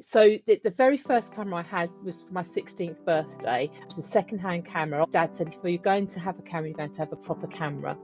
So the very first camera I had was for my 16th birthday. It was a second-hand camera. Dad said, if you're going to have a camera, you're going to have a proper camera.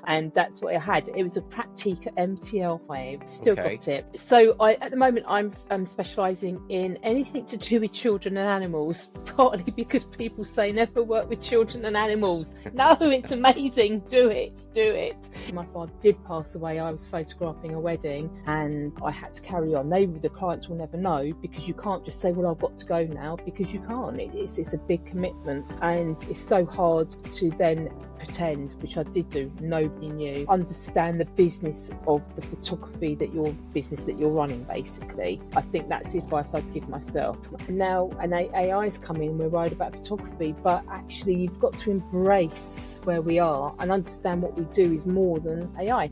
And that's what I had. It was a Praktica MTL5. Still Okay. got it. So at the moment, I'm specialising in anything to do with children and animals, partly because people say never work with children and animals. No, it's amazing. Do it. Do it. My father did pass away. I was photographing a wedding and I had to carry on. The clients will never know, because you can't just say, well, I've got to go now, because you can't. It's a big commitment, and it's so hard to then pretend, which I did do. Nobody knew. Understand the business of the photography that you're running, basically. I think that's the advice I'd give myself. Now, an AI's come in, we're worried about photography, but actually you've got to embrace where we are and understand what we do is more than AI.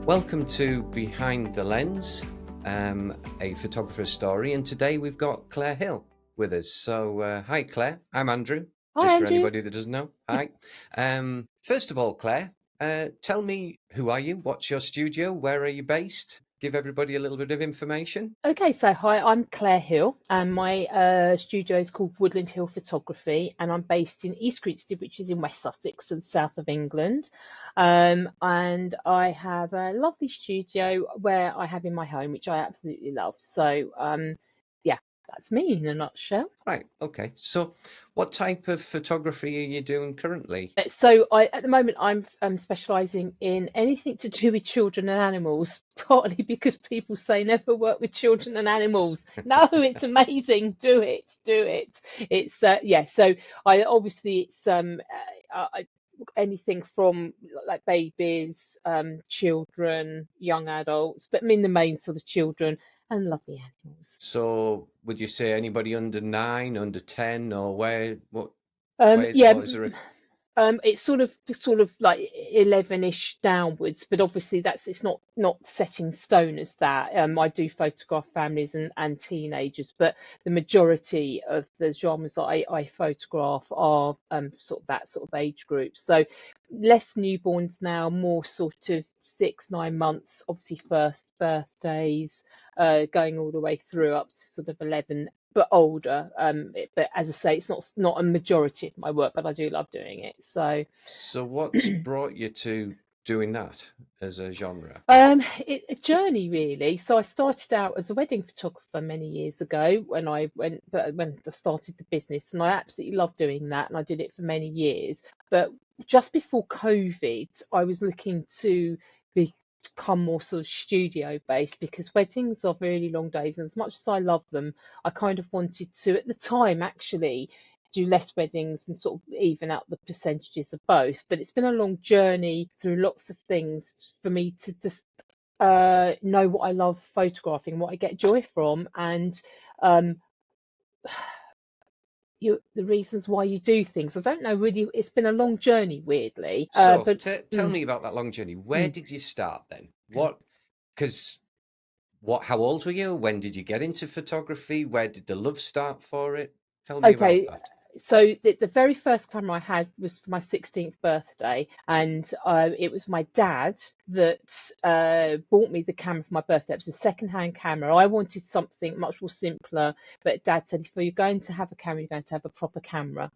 Welcome to Behind the Lens, a photographer's story, and today we've got Claire Hill with us. So, hi Claire, I'm Andrew, Hi, just Andrew. for anybody that doesn't know. Hi. First of all, Claire, tell me, who are you? What's your studio? Where are you based? Give everybody a little bit of information. Okay, so hi, I'm Claire Hill, and my studio is called Woodland Hill Photography, and I'm based in East Grinstead, which is in West Sussex and south of England. And I have a lovely studio where I have in my home, which I absolutely love. So, yeah, that's me in a nutshell. Right, okay. So, what type of photography are you doing currently? So at the moment, I'm specialising in anything to do with children and animals, partly because people say never work with children and animals. No, it's amazing. Do it. Do it. It's yeah. So I obviously anything from like babies, children, young adults, but in the main sort of children and lovely animals. So, would you say anybody under 9, under 10, or Yeah. what is there? It's sort of like 11-ish downwards, but obviously it's not set in stone as that. I do photograph families and teenagers, but the majority of the genres that I photograph are sort of that sort of age group. So less newborns now, more sort of 6, 9 months, obviously first birthdays, going all the way through up to sort of 11, but older. But as I say, it's not a majority of my work, but I do love doing it. So So, what's brought you to doing that as a genre? a journey really. So I started out as a wedding photographer many years ago when when I started the business, and I absolutely loved doing that, and I did it for many years. But just before COVID, I was looking to become more sort of studio based, because weddings are really long days, and as much as I love them, I kind of wanted to, at the time, actually do less weddings and sort of even out the percentages of both. But it's been a long journey through lots of things for me to just know what I love photographing, what I get joy from, and um, the reasons why you do things. I don't know really. It's been a long journey, weirdly. So, But tell me about that long journey. Where mm. did you start then? Because how old were you? When did you get into photography? Where did the love start for it? Tell me about Okay, that. so the very first camera I had was for my 16th birthday, and it was my dad that bought me the camera for my birthday. It was a second-hand camera. I wanted something much more simpler, but Dad said, if you're going to have a camera, you're going to have a proper camera,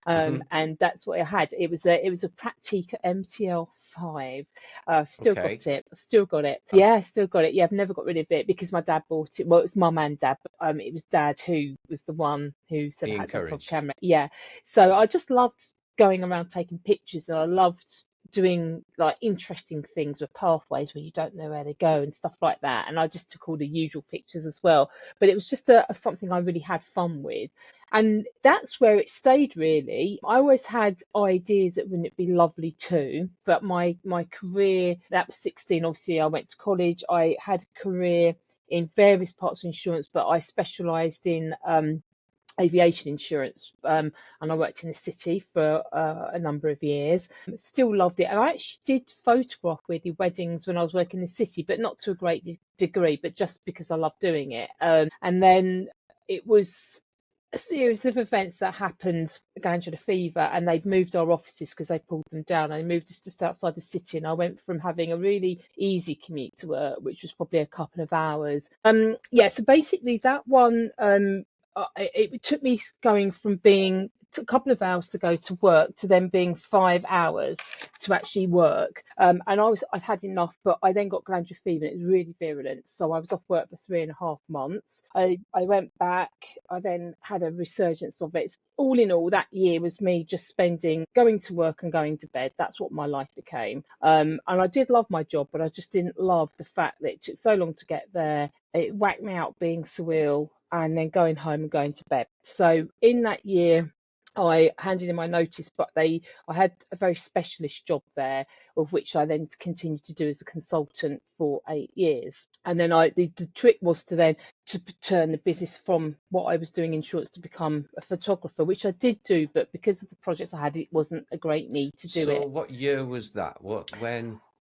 Hmm. and that's what I had. It was a Praktica MTL5. I've still Okay. got it. I've still got it. Oh, Yeah, still got it. Yeah, I've never got rid of it because my dad bought it. Well, it was mum and dad, but it was dad who was the one who said he I had to have a proper encouraged. camera. Yeah. So I just loved going around taking pictures, and I loved doing like interesting things with pathways where you don't know where they go and stuff like that. And I just took all the usual pictures as well. But it was just something I really had fun with. And that's where it stayed, really. I always had ideas that wouldn't it be lovely too. But my career, that was 16. Obviously, I went to college. I had a career in various parts of insurance, but I specialised in aviation insurance, and I worked in the city for a number of years. Still loved it, and I actually did photograph weirdly weddings when I was working in the city, but not to a great degree, but just because I loved doing it. And then it was a series of events that happened, glandular fever, and they'd moved our offices because they pulled them down. And they moved us just outside the city, and I went from having a really easy commute to work, which was probably a couple of hours. Yeah, so basically that one, it took me going from being a couple of hours to go to work to then being 5 hours to actually work. And I'd had enough, but I then got glandular fever and it was really virulent. So I was off work for 3.5 months. I went back, I then had a resurgence of it. All in all, that year was me just spending going to work and going to bed. That's what my life became. And I did love my job, but I just didn't love the fact that it took so long to get there. It whacked me out being so ill and then going home and going to bed. So in that year, I handed in my notice, but I had a very specialist job there, of which I then continued to do as a consultant for 8 years. And then the trick was to then to turn the business from what I was doing insurance to become a photographer, which I did do, but because of the projects I had, it wasn't a great need to do it. So what year was that? What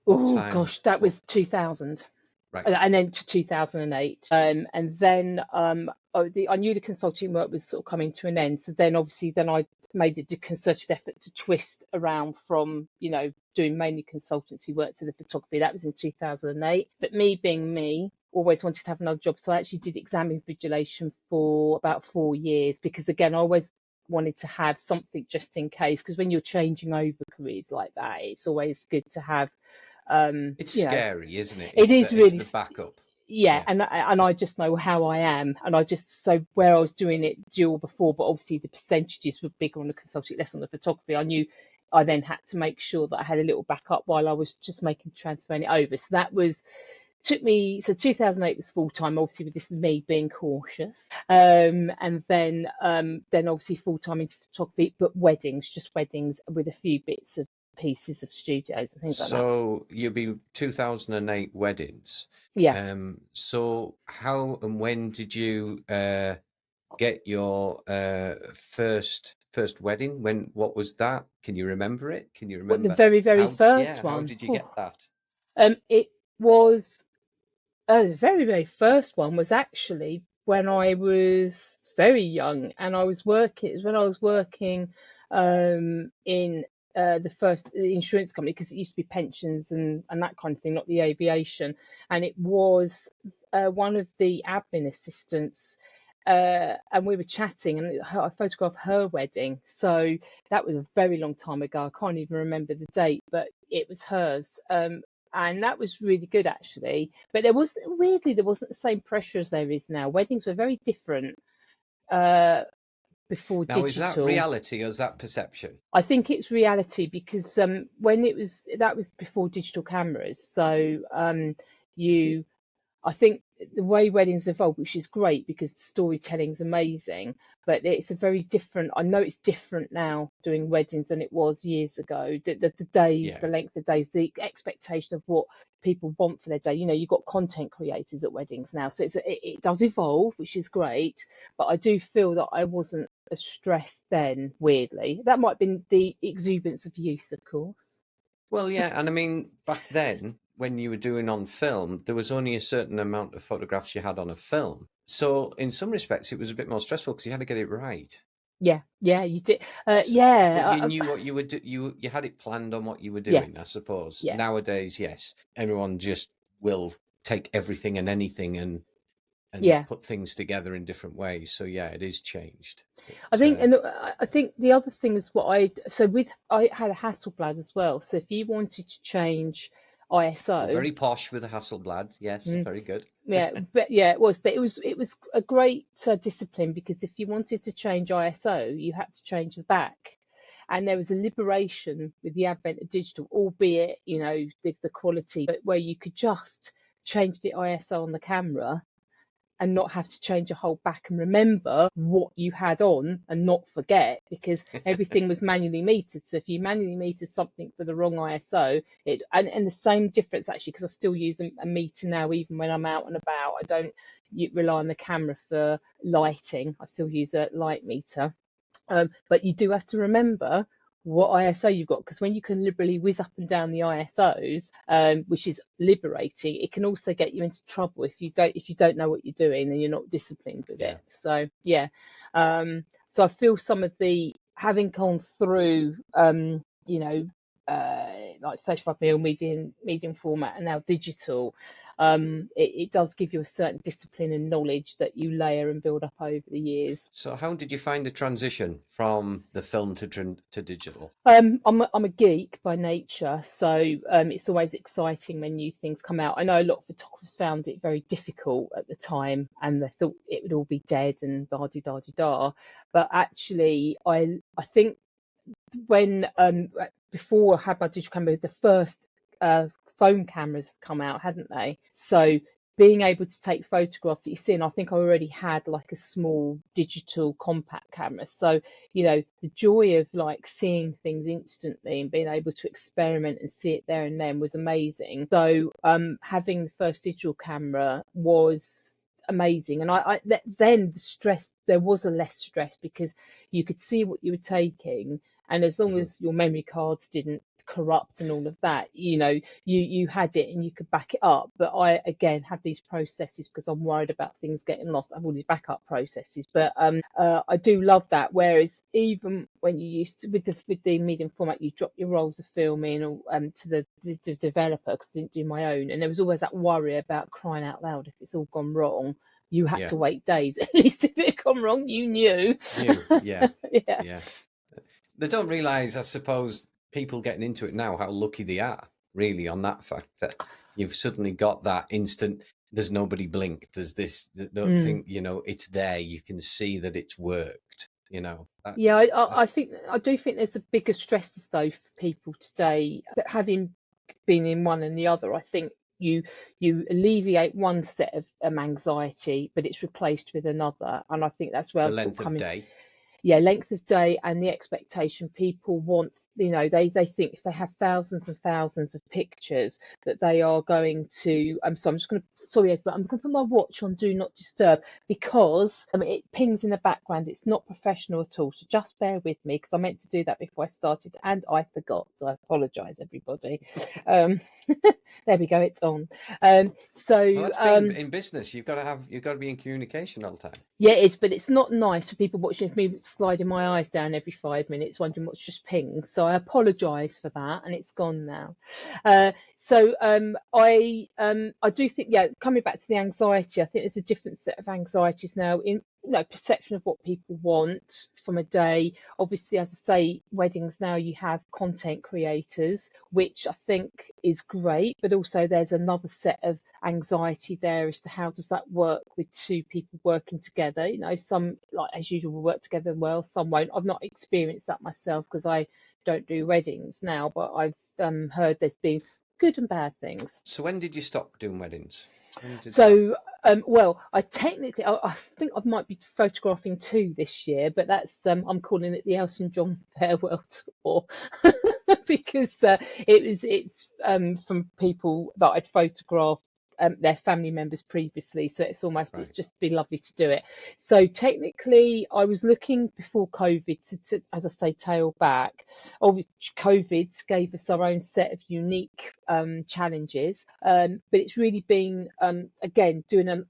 Oh time? gosh, that was 2000. Right. And then to 2008, and then I knew the consulting work was sort of coming to an end. So then obviously I made a concerted effort to twist around from doing mainly consultancy work to the photography. That was in 2008. But me being me, always wanted to have another job, so I actually did exam invigilation for about 4 years because again I always wanted to have something just in case, because when you're changing over careers like that, it's always good to have. It's scary, isn't it? It is really, it's the backup. yeah, and I just know how I am, and I just, so where I was doing it dual before, but obviously the percentages were bigger on the consulting, less on the photography. I knew I then had to make sure that I had a little backup while I was just transferring it over. So that took me, so 2008 was full time, obviously with this me being cautious, and then obviously full time into photography, but just weddings with a few bits of pieces of studios and things like that. So you'll be 2008 weddings. Yeah. So how and when did you get your first wedding? What was that? Can you remember it? Can you remember The very, very first how one. did you get that? It was the very, very first one was actually when I was very young and I was working. It was when I was working in the insurance company, because it used to be pensions and that kind of thing, not the aviation. And it was one of the admin assistants. And we were chatting, and I photographed her wedding. So that was a very long time ago. I can't even remember the date, but it was hers. And that was really good actually. But there wasn't the same pressure as there is now. Weddings were very different before Now, is that digital. reality or is that perception? I think it's reality because when that was before digital cameras. So I think the way weddings evolve, which is great because the storytelling's amazing, but it's a very different. I know it's different now doing weddings than it was years ago. The days, the length of days, the expectation of what people want for their day. You've got content creators at weddings now, so it does evolve, which is great. But I do feel that I wasn't as stressed then. Weirdly, that might have been the exuberance of youth, of course. Well, yeah, and I mean back then, when you were doing on film, there was only a certain amount of photographs you had on a film. So in some respects, it was a bit more stressful because you had to get it right. Yeah, you did. But you knew what you would do. You had it planned on what you were doing, I suppose. Yeah. Nowadays, yes, everyone just will take everything and anything and put things together in different ways. So yeah, it is changed. I think, and I think the other thing is I had a Hasselblad as well. So if you wanted to change ISO, very posh with a Hasselblad, yes, very good. But it was a great discipline, because if you wanted to change ISO, you had to change the back. And there was a liberation with the advent of digital, albeit the quality, but where you could just change the ISO on the camera and not have to change a whole back and remember what you had on and not forget, because everything was manually metered. So if you manually metered something for the wrong ISO, and the same difference actually, because I still use a meter now, even when I'm out and about. I don't rely on the camera for lighting. I still use a light meter. But you do have to remember what ISO you've got, because when you can liberally whiz up and down the ISOs, which is liberating, it can also get you into trouble if you don't know what you're doing and you're not disciplined with Yeah. it. So yeah, so I feel some of the having gone through, you know, like 35mm medium format and now digital, it does give you a certain discipline and knowledge that you layer and build up over the years. So how did you find the transition from the film to digital? I'm a geek by nature, so it's always exciting when new things come out. I know a lot of photographers found it very difficult at the time, and they thought it would all be dead and da di da di da. But actually, I think when before I had my digital camera, the first phone cameras had come out, hadn't they? So being able to take photographs that you see, and I think I already had like a small digital compact camera. So, you know, the joy of like seeing things instantly and being able to experiment and see it there and then was amazing. So having the first digital camera was amazing. And then the stress, there was a less stress because you could see what you were taking, and as long Hmm. as your memory cards didn't corrupt and all of that, you know, you had it and you could back it up. But I again have these processes because I'm worried about things getting lost. I've all these backup processes, but I do love that. Whereas even when you used to with the medium format, you drop your rolls of film in or to the developer, because I didn't do my own, and there was always that worry about crying out loud if it's all gone wrong. You had Yeah. to wait days. At least if it had gone wrong, you knew. New. Yeah. Yeah. Yeah. They don't realise, I suppose, people getting into it now, how lucky they are, really, on that fact that you've suddenly got that instant. There's nobody blink. There's this. Don't Mm. think, it's there. You can see that it's worked. Yeah, That's I think I do think there's a bigger stresses though for people today. But having been in one and the other, I think you you alleviate one set of anxiety, but it's replaced with another. And I think that's where the I'm sort of length of coming. day. Yeah, length of day and the expectation people want, you know, they think if they have thousands and thousands of pictures that they are going to so I'm just going to, sorry, but I'm going to put my watch on do not disturb because it pings in the background. It's not professional at all, so just bear with me because I meant to do that before I started and I forgot, so I apologize everybody. um there we go, it's on. Well, that's being in business. You've got to be in communication all the time. Yeah, it is, but it's not nice for people watching me sliding my eyes down every 5 minutes, wondering what's just pinged. So I apologise for that, and it's gone now. I do think, yeah, coming back to the anxiety, I think there's a different set of anxieties now in, you know, perception of what people want from a day. Obviously, as I say, weddings now you have content creators, which I think is great, but also there's another set of anxiety there as to how does that work with two people working together. You know, some, like as usual, will work together well, some won't. I've not experienced that myself because I don't do weddings now, but I've heard there's been good and bad things. So when did you stop doing weddings? When did that? So, well, I think I might be photographing two this year, but that's, I'm calling it the Elton John farewell tour because it's from people that I'd photographed. Their family members previously, so it's Right. just be lovely to do it. So technically, I was looking before COVID to, as I say, tail back. Obviously, COVID gave us our own set of unique challenges, but it's really been again doing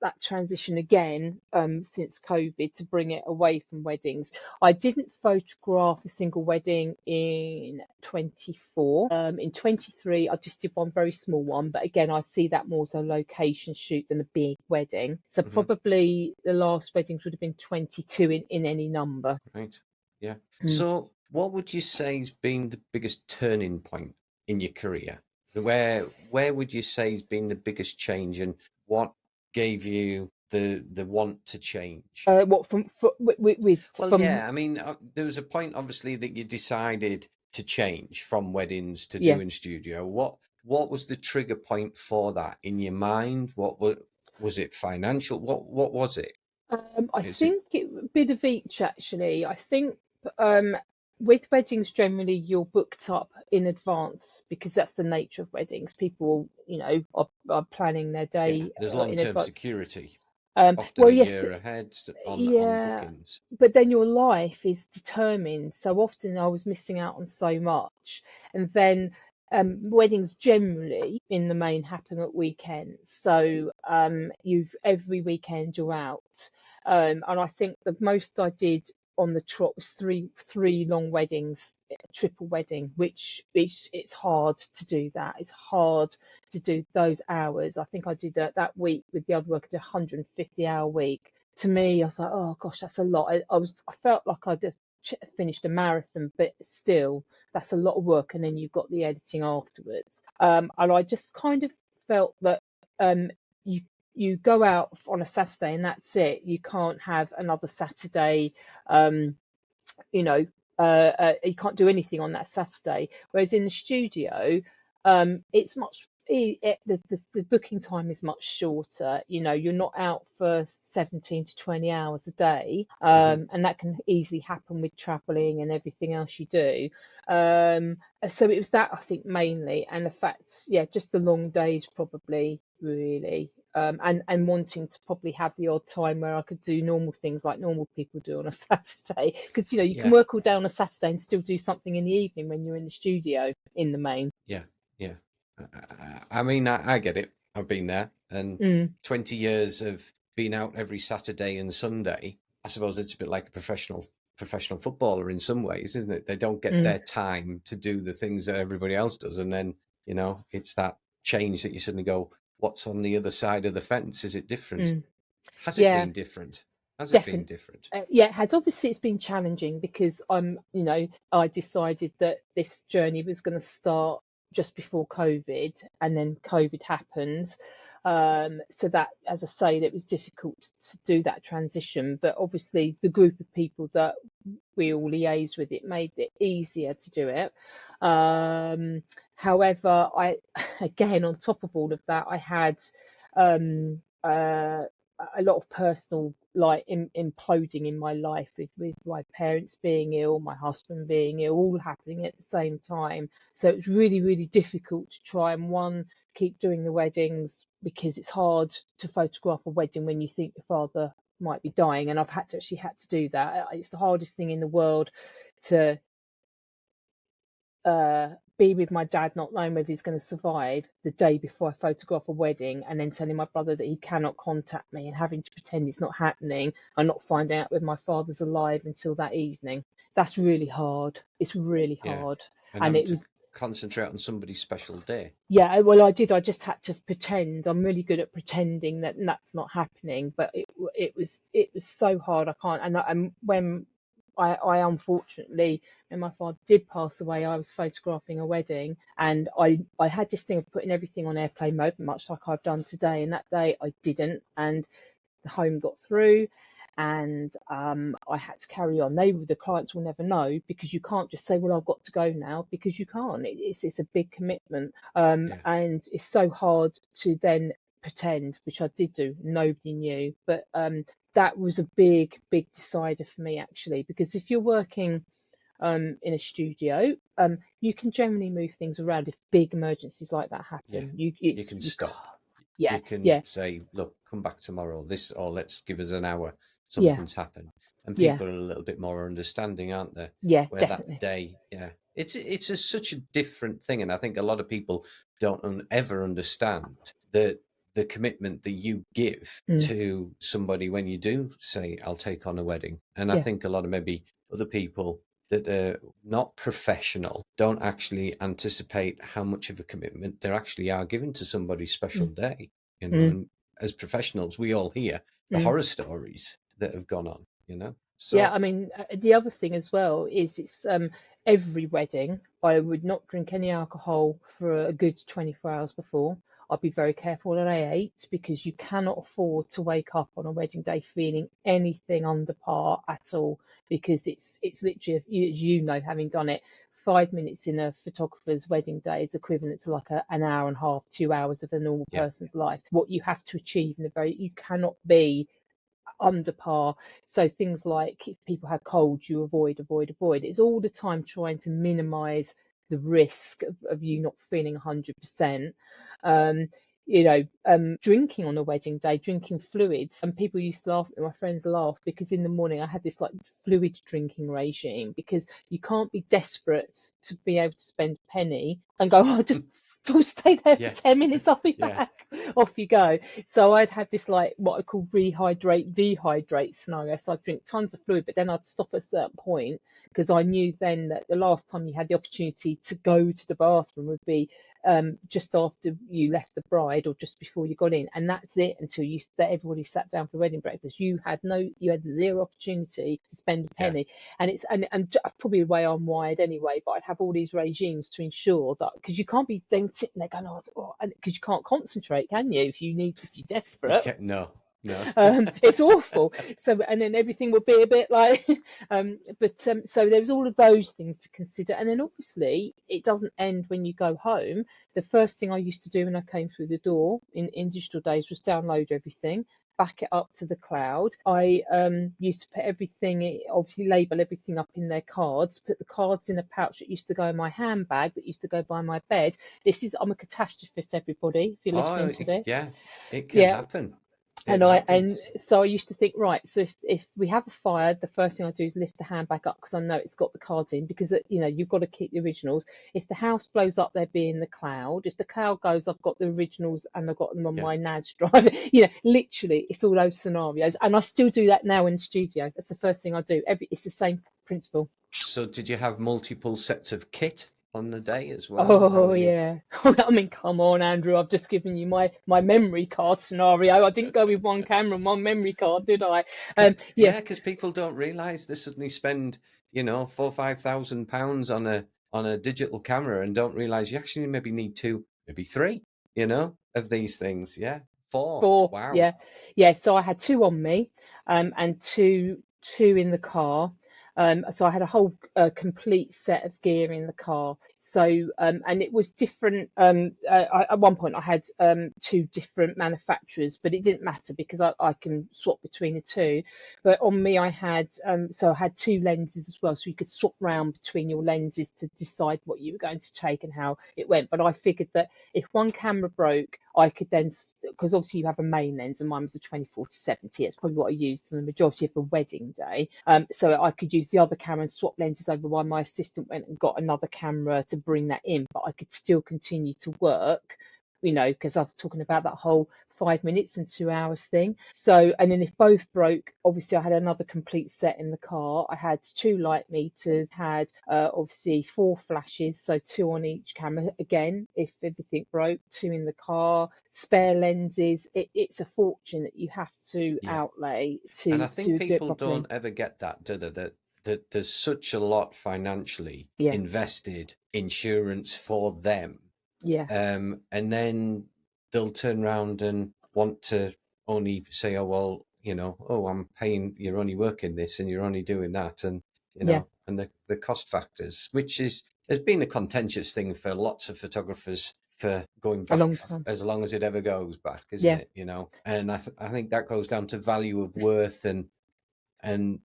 that transition again since COVID to bring it away from weddings. I didn't photograph a single wedding in 24. In 23, I just did one very small one, but again, I see that more as a location shoot than a big wedding. So Hmm. probably the last weddings would have been 22 in any number. Right. Yeah. Mm. So what would you say has been the biggest turning point in your career? Where would you say has been the biggest change, and what gave you the want to change? What Well, from yeah, I mean, there was a point, obviously, that you decided to change from weddings to yeah. doing studio. What was the trigger point for that in your mind? Was it financial? What was it? I Is it think a bit of each actually. I think um, with weddings generally you're booked up in advance because that's the nature of weddings. People, you know, are planning their yeah? day There's in long-term advance. security. Often Well, a yes, year ahead on yeah, bookings. but then your life is determined. So often I was missing out on so much. And then weddings generally in the main happen at weekends. So you've every weekend you're out. And I think the most I did on the trot was three long weddings, a triple wedding, which it's hard to do that. It's hard to do those hours. I think I did that week with the other work, I did a 150-hour week. To me, I was like, oh gosh, that's a lot. I felt like I'd have finished a marathon, but still, that's a lot of work. And then you've got the editing afterwards. And I just kind of felt that you you go out on a Saturday and that's it. You can't have another Saturday. Um, you know, you can't do anything on that Saturday. Whereas in the studio, it's much the booking time is much shorter. You know, you're not out for 17 to 20 hours a day, Hmm. and that can easily happen with traveling and everything else you do. Um, so it was that I think mainly, and the fact, yeah, just the long days probably really. And wanting to probably have the odd time where I could do normal things like normal people do on a Saturday, because you can Yeah, work all day on a Saturday and still do something in the evening when you're in the studio in the main. yeah, yeah. I mean, I get it. I've been there, and Mm, 20 years of being out every Saturday and Sunday. I suppose it's a bit like a professional footballer in some ways, isn't it? They don't get mm, their time to do the things that everybody else does, and then it's that change that you suddenly go, "What's on the other side of the fence? Is it different? mm. Has it Yeah, been different? Has it been definitely. different?" Yeah, it has. Obviously, it's been challenging because I decided that this journey was going to start just before COVID, and then COVID happened. So that, as I say, that was difficult to do that transition. But obviously, the group of people that we all liaised with, it made it easier to do it. Um, However, again, on top of all of that, I had um, a lot of personal like imploding in my life with my parents being ill, my husband being ill, all happening at the same time. So it was really, really difficult to try and one keep doing the weddings because it's hard to photograph a wedding when you think your father might be dying, and I've had to do that. It's the hardest thing in the world to be with my dad, not knowing whether he's going to survive the day before I photograph a wedding, and then telling my brother that he cannot contact me and having to pretend it's not happening and not finding out whether my father's alive until that evening. That's really hard. It's really Yeah, hard. and And having it to was, concentrate on somebody's special day. yeah, well, I did. I just had to pretend. I'm really good at pretending that that's not happening, but it was so hard. I can't. And when I unfortunately, when my father did pass away, I was photographing a wedding, and I had this thing of putting everything on airplane mode, much like I've done today. And that day I didn't, and the home got through, and I had to carry on. The clients will never know because you can't just say, well, I've got to go now, because you can't. It's a big commitment, Yeah, and it's so hard to then pretend, which I did do. Nobody knew, but that was a big decider for me actually, because if you're working in a studio, you can generally move things around if big emergencies like that yeah. happen. You can You can't. stop. Yeah, You can yeah, say, "Look, come back tomorrow. This, or let's give us an hour. yeah, Something's happened," and yeah, people are a little bit more understanding, aren't they? yeah, Where that definitely. day, yeah, such a different thing, and I think a lot of people don't ever understand the commitment that you give Mm, to somebody when you do say, "I'll take on a wedding," and I yeah. think a lot of maybe other people that are not professional don't actually anticipate how much of a commitment they actually are giving to somebody's special Mm, day, mm, and as professionals we all hear the mm. horror stories that have gone on. Yeah, So I mean, the other thing as well is it's every wedding, I would not drink any alcohol for a good 24 hours before. I'd be very careful what I ate, because you cannot afford to wake up on a wedding day feeling anything under par at all, because it's literally, as you know, having done it, 5 minutes in a photographer's wedding day is equivalent to like an hour and a half, 2 hours of a normal yeah, person's life. What you have to achieve in a very, you cannot be under par. So things like if people have colds, you avoid. It's all the time trying to minimize the risk of you not feeling 100%. Um, drinking on a wedding day, drinking fluids. And people used to laugh at me, my friends laugh, because in the morning I had this like fluid drinking regime, because you can't be desperate to be able to spend a penny and go, oh, just still stay there for Yeah. 10 minutes, I'll be Yeah. back. Off you go. So I'd have this like what I call rehydrate, dehydrate scenario. So I'd drink tons of fluid, but then I'd stop at a certain point, because I knew then that the last time you had the opportunity to go to the bathroom would be just after you left the bride or just before you got in, and that's it until everybody sat down for the wedding breakfast. You had zero opportunity to spend a Yeah. penny. And it's and probably the way I'm wired anyway, but I'd have all these regimes to ensure that, because you can't be then sitting there going, oh, because you can't concentrate, can you, if you're You desperate. can't, no. It's awful. So, and then everything would be a bit like, so there was all of those things to consider. And then obviously it doesn't end when you go home. The first thing I used to do when I came through the door in digital days was download everything, back it up to the cloud. I used to put everything, obviously label everything up in their cards, put the cards in a pouch that used to go in my handbag, that used to go by my bed. I'm a catastrophist, everybody, if you're listening to this. Yeah, it can Yeah. happen. And It happens. so I used to think, right, so if we have a fire, the first thing I do is lift the handbag up, because I know it's got the cards in, because you've got to keep the originals. If the house blows up, they'll be in the cloud. If the cloud goes, I've got the originals and I've got them on Yeah. my NAS drive. Literally, it's all those scenarios, and I still do that now in the studio. That's the first thing I do. It's the same principle. So did you have multiple sets of kit on the day as well? How Oh would you? yeah. I mean, come on, Andrew. I've just given you my memory card scenario. I didn't go with one camera and one memory card, did I? Yeah. Because people don't realise they suddenly spend, £4,000-5,000 on a digital camera and don't realise you actually maybe need two, maybe three, of these things. Yeah, four. Four. Wow. Yeah. Yeah. So I had two on me, and two in the car. So I had a whole complete set of gear in the car. So and it was different. At one point I had two different manufacturers, but it didn't matter, because I can swap between the two. But on me I had I had two lenses as well, so you could swap round between your lenses to decide what you were going to take and how it went. But I figured that if one camera broke, I could then, because obviously you have a main lens, and mine was a 24 to 70. It's probably what I used for the majority of the wedding day. So I could use the other camera and swap lenses over while my assistant went and got another camera to bring that in, but I could still continue to work, because I was talking about that whole 5 minutes and 2 hours thing. So, and then if both broke, obviously I had another complete set in the car. I had two light meters, had obviously four flashes, so two on each camera. Again, if everything broke, two in the car, spare lenses. It's a fortune that you have to Yeah. outlay And to I think do it people properly. don't ever get that, do they? That there's such a lot financially Yeah, invested insurance for them. yeah, And then they'll turn around and want to only say, oh, well, I'm paying, you're only working this and you're only doing that. And, yeah, and the cost factors, which has been a contentious thing for lots of photographers for going a back long time. as long as it ever goes back, isn't Yeah. it? And I think that goes down to value of worth and and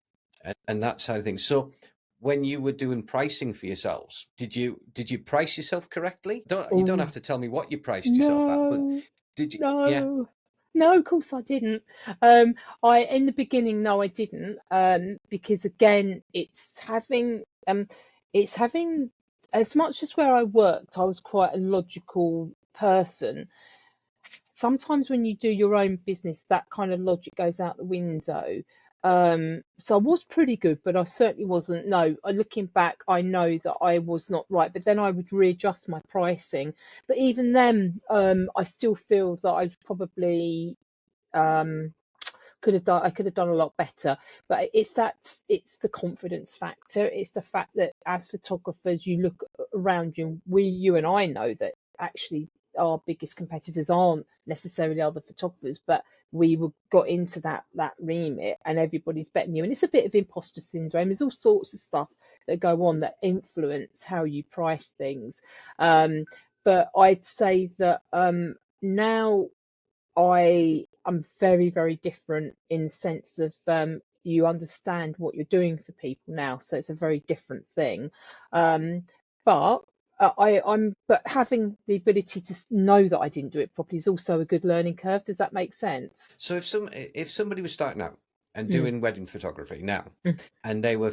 that side of things. So when you were doing pricing for yourselves, did you price yourself correctly? You don't Oh have to tell me what you priced yourself at, but no, did you? Yeah, no. No, of course I didn't. I in the beginning, no, I didn't. Because again, it's having, as much as where I worked, I was quite a logical person. Sometimes when you do your own business, that kind of logic goes out the window. So I was pretty good, but I certainly wasn't. No, looking back, I know that I was not right. But then I would readjust my pricing. But even then, I still feel that I've probably um, I could have done a lot better. But it's the confidence factor. It's the fact that as photographers, you look around you. You and I know that actually our biggest competitors aren't necessarily other photographers, but got into that remit, and everybody's betting you. And it's a bit of imposter syndrome. There's all sorts of stuff that go on that influence how you price things. But I'd say that now I'm very, very different in the sense of you understand what you're doing for people now, so it's a very different thing. But but having the ability to know that I didn't do it properly is also a good learning curve. Does that make sense? So if somebody was starting out and Mm, doing wedding photography now, mm, and they were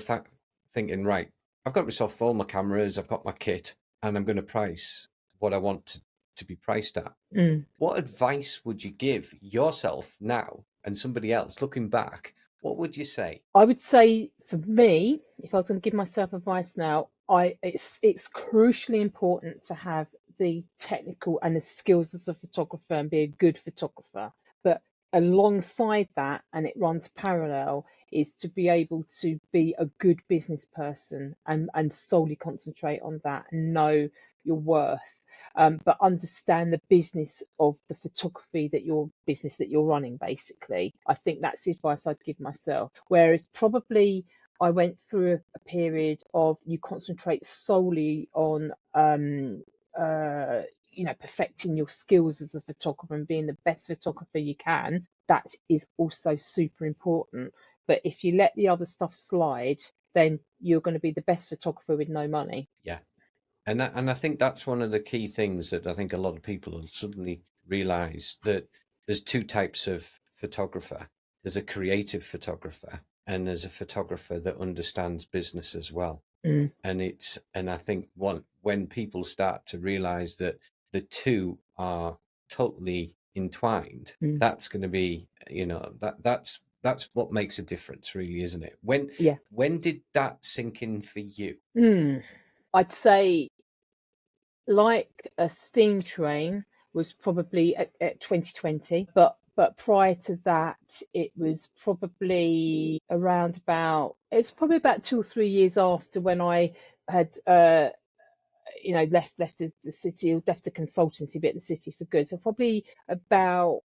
thinking, right, I've got myself all my cameras, I've got my kit, and I'm going to price what I want to be priced at. mm. What advice would you give yourself now and somebody else looking back? What would you say? I would say for me, if I was going to give myself advice now, it's crucially important to have the technical and the skills as a photographer and be a good photographer. But alongside that, and it runs parallel, is to be able to be a good business person and solely concentrate on that and know your worth. But understand the business of the photography that you're running, basically. I think that's the advice I'd give myself. Whereas probably I went through a period of you concentrate solely on perfecting your skills as a photographer and being the best photographer you can. That is also super important. But if you let the other stuff slide, then you're going to be the best photographer with no money. Yeah. And I think that's one of the key things that I think a lot of people will suddenly realize, that there's two types of photographer. There's a creative photographer, and there's a photographer that understands business as well. Mm, And I think when people start to realize that the two are totally entwined, mm, that's going to be, that's what makes a difference, really, isn't it? yeah. When did that sink in for you? I'd say like a steam train was probably at 2020, but prior to that, it was probably probably about 2 or 3 years after when I had left the city, or left the consultancy bit of the city for good. So probably about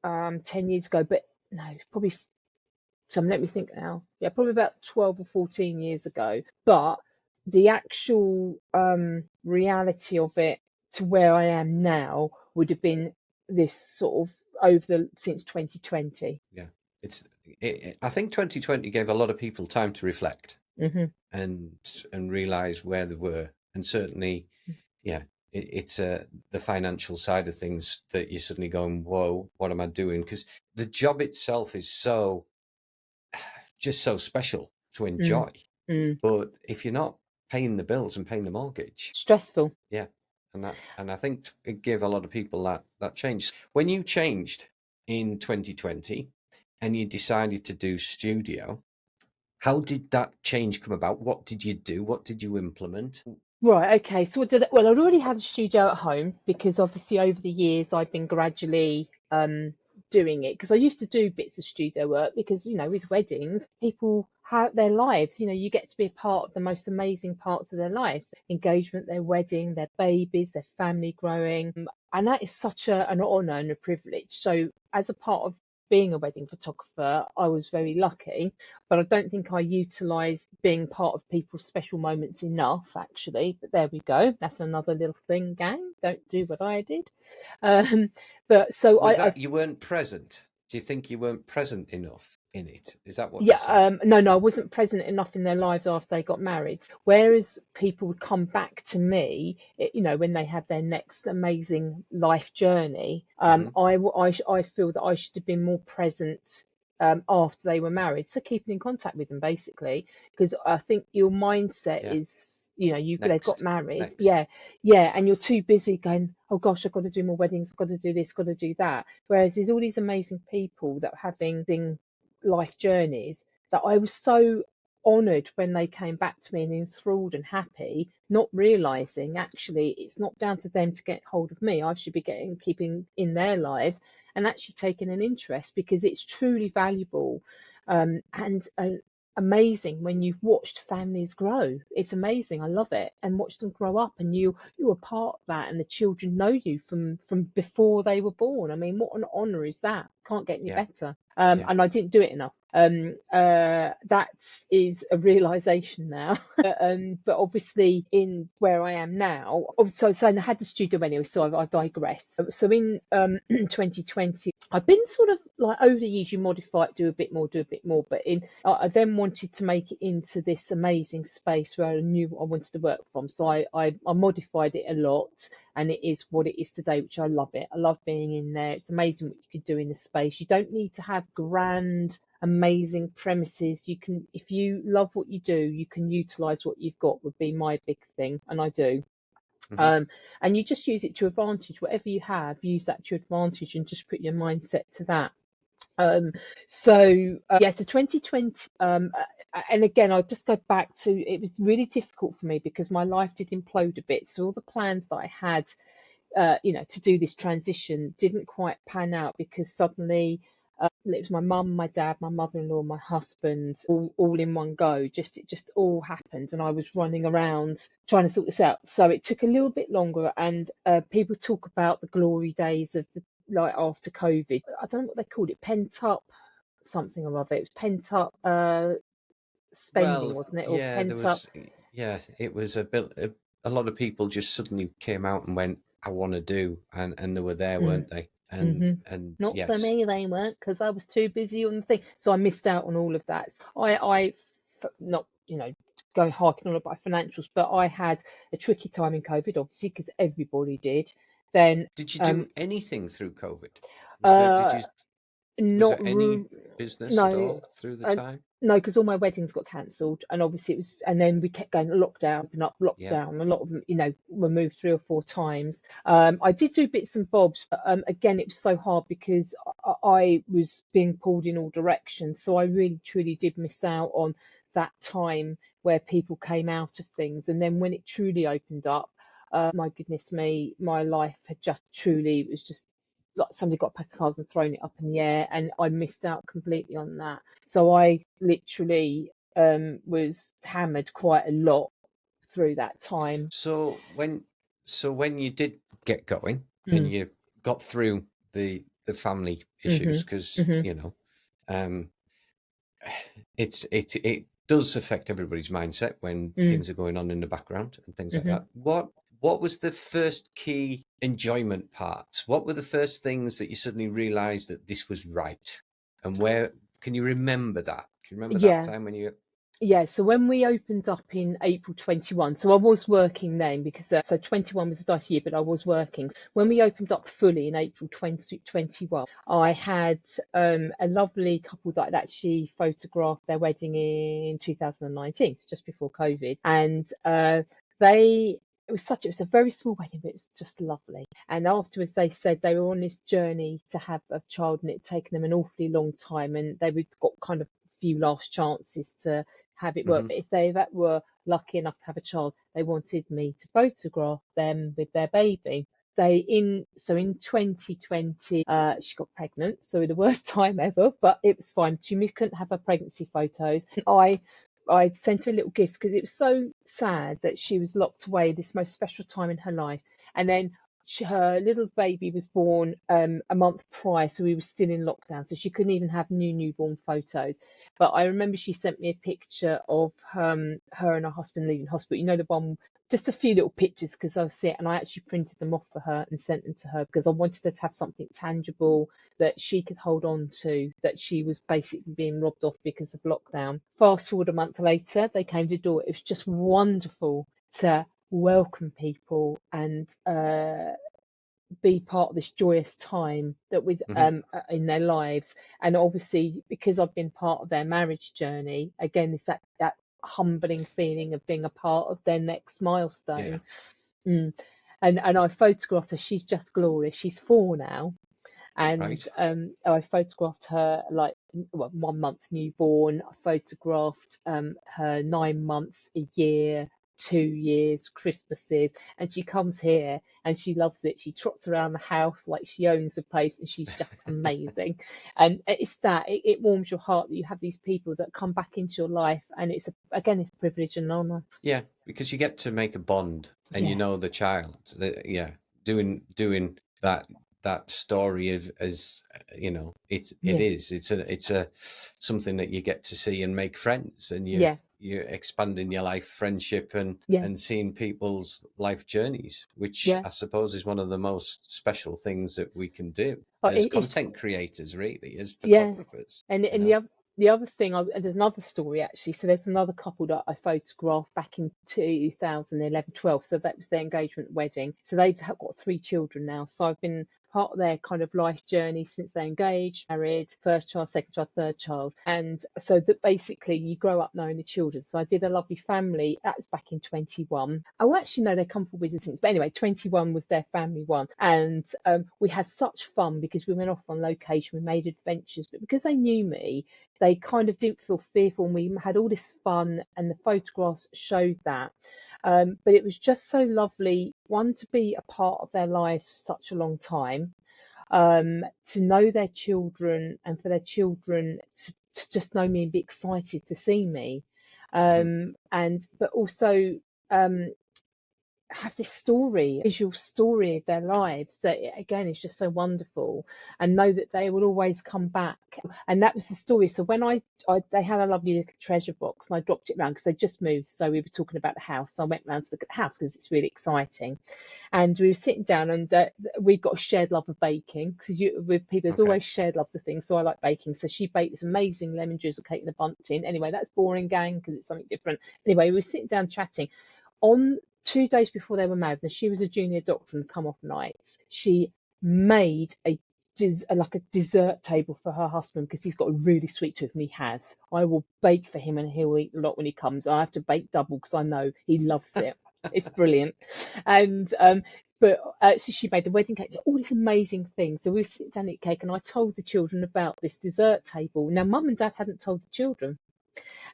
10 years ago, but no, probably let me think now. Yeah, probably about 12 or 14 years ago. But the actual reality of it to where I am now would have been this sort of since 2020. Yeah, I think 2020 gave a lot of people time to reflect Hmm. and realize where they were, and certainly, yeah, it's the financial side of things that you're suddenly going, whoa, what am I doing? Because the job itself is just so special to Mm, enjoy, mm. but if you're not paying the bills and paying the mortgage, Stressful. yeah, and I think it gave a lot of people that change. When you changed in 2020 and you decided to do studio, how did that change come about? What did you do? What did you implement? Right, okay. So well, I'd already had a studio at home because obviously over the years I've been gradually doing it, because I used to do bits of studio work because, with weddings, people have their lives, you get to be a part of the most amazing parts of their lives, engagement, their wedding, their babies, their family growing. And that is such an honor and a privilege. So as a part of being a wedding photographer, I was very lucky, but I don't think I utilised being part of people's special moments enough, actually. But there we go. That's another little thing, gang. Don't do what I did. Um, but so Was I that you weren't present? Do you think you weren't present enough in it? Is that what you're yeah, saying? no, I wasn't present enough in their lives after they got married. Whereas people would come back to me, when they had their next amazing life journey. Hmm. I feel that I should have been more present after they were married. So keeping in contact with them, basically, because I think your mindset Yeah. is, they've got Next. married, Next. yeah, yeah, and you're too busy going, oh gosh, I've got to do more weddings, I've got to do this, got to do that. Whereas there's all these amazing people that are having life journeys that I was so honoured when they came back to me and enthralled and happy, not realising actually it's not down to them to get hold of me. I should be keeping in their lives and actually taking an interest, because it's truly valuable and amazing when you've watched families grow. It's amazing. I love it, and watch them grow up, and you're a part of that, and the children know you from before they were born. I mean, what an honour is that? Can't get any Yeah. better. Yeah. And I didn't do it enough. That is a realization now. But obviously, in where I am now, so I had the studio anyway, so I digress. So in 2020, I've been sort of like, over the years, you modify it, do a bit more, do a bit more. But I then wanted to make it into this amazing space where I knew what I wanted to work from. So I modified it a lot, and it is what it is today, which I love it. I love being in there. It's amazing what you can do in the space. You don't need to have grand, amazing premises. You can, if you love what you do, you can utilize what you've got, would be my big thing, and I do. Hmm. And you just use it to your advantage. Whatever you have, use that to your advantage, and just put your mindset to that. Um, so 2020, and again, I'll just go back to, it was really difficult for me because my life did implode a bit. So all the plans that I had, to do this transition didn't quite pan out because suddenly it was my mum, my dad, my mother-in-law, my husband, all in one go. It just all happened, and I was running around trying to sort this out. So it took a little bit longer, and people talk about the glory days of the, like, after COVID. I don't know what they called it, pent up something or other. It was pent up spending, Well, wasn't it, or yeah, there pent up? was, yeah, it was a bit, a lot of people just suddenly came out and went, I want to do, and they were there, Mm. weren't they? hmm And Not for yes, me, they weren't, because I was too busy on the thing. So I missed out on all of that. So not, going harking on about financials, but I had a tricky time in COVID, obviously, because everybody did. Then, did you do um, anything through COVID? uh, Was not there any r- business at no, all through the uh, time? no, because all my weddings got cancelled, and obviously it was, and then we kept going lockdown, open up, Yeah. lockdown. A lot of them, were moved 3 or 4 times. I did do bits and bobs, but again, it was so hard because I was being pulled in all directions. So I really, truly did miss out on that time where people came out of things, and then when it truly opened up, my goodness me, my life had just truly, it was just like somebody got a pack of cards and thrown it up in the air, and I missed out completely on that. So I literally was hammered quite a lot through that time. So when you did get going and Mm, you got through the family issues, hmm because hmm um, it does affect everybody's mindset when mm, things are going on in the background and things like hmm that. What was the first key enjoyment part? What were the first things that you suddenly realized that this was right? And where can you remember that? Can you remember that Yeah. time when you? Yeah, so when we opened up in April 21, so I was working then because so 21 was a dice year, but I was working. When we opened up fully in April 2021, I had a lovely couple that had actually photographed their wedding in 2019, so just before COVID, and they. It was a very small wedding, but it was just lovely. And afterwards, they said they were on this journey to have a child, and it had taken them an awfully long time, and they would got kind of few last chances to have it work. Hmm. But if they that were lucky enough to have a child, they wanted me to photograph them with their baby. In 2020, she got pregnant, so the worst time ever, but it was fine. She couldn't have her pregnancy photos. I sent her little gifts because it was so sad that she was locked away this most special time in her life. And then her little baby was born a month prior, so we were still in lockdown, so she couldn't even have newborn photos. But I remember she sent me a picture of her and her husband leaving hospital. You know, the one, just a few little pictures because I was sick, and I actually printed them off for her and sent them to her because I wanted her to have something tangible that she could hold on to, that she was basically being robbed off because of lockdown. Fast forward a month later, they came to the door. It was just wonderful to welcome people and be part of this joyous time that with Hmm. in their lives. And obviously because I've been part of their marriage journey, again it's that humbling feeling of being a part of their next Yeah. milestone. mm. And I photographed her. She's just glorious. She's 4 now, and Right. I photographed her like, well, 1 month newborn. I photographed her 9 months, a year, 2 years, Christmases, and she comes here and she loves it. She trots around the house like she owns the place, and she's just amazing. And it's that it warms your heart that you have these people that come back into your life, and again it's a privilege and an honour. Yeah, because you get to make a bond, and you Yeah. know the child. Yeah, doing that that story of as it Yeah, is. It's a something that you get to see and make friends, and yeah, you're expanding your life friendship yeah, and seeing people's life journeys, which yeah. I suppose is one of the most special things that we can do Oh, as it's content creators, really, as yeah. photographers. And the other thing, there's another story actually. So there's another couple that I photographed back in 2011, 12. So that was their engagement wedding. So they've got 3 children now. So I've been part of their kind of life journey since they engaged, married, first child, second child, third child. And so that basically you grow up knowing the children. So I did a lovely family. That was back in 21. Oh, actually, no, they come from Wizard since. But anyway, 21 was their family one. And we had such fun because we went off on location, we made adventures. But because they knew me, they kind of didn't feel fearful, and we had all this fun, and the photographs showed that. But it was just so lovely, one, to be a part of their lives for such a long time, to know their children, and for their children to just know me and be excited to see me. Mhm. And but also um, have this story, visual story of their lives that again is just so wonderful, and know that they will always come back. And that was the story. So when I they had a lovely little treasure box, and I dropped it around because they just moved. So we were talking about the house. So I went round to look at the house because it's really exciting. And we were sitting down, and we've got a shared love of baking because with people, there's Okay. always shared loves of things. So I like baking. So she baked this amazing lemon drizzle cake in a bundt tin. Anyway, that's boring, gang, because it's something different. Anyway, we were sitting down chatting on 2 days before they were married. Now she was a junior doctor and come off nights. She made like a dessert table for her husband because he's got a really sweet tooth, and he has. I will bake for him, and he'll eat a lot when he comes. I have to bake double because I know he loves it. It's brilliant. And but so she made the wedding cake, all these amazing things. So we sit down and eat cake, and I told the children about this dessert table. Now mum and dad hadn't told the children,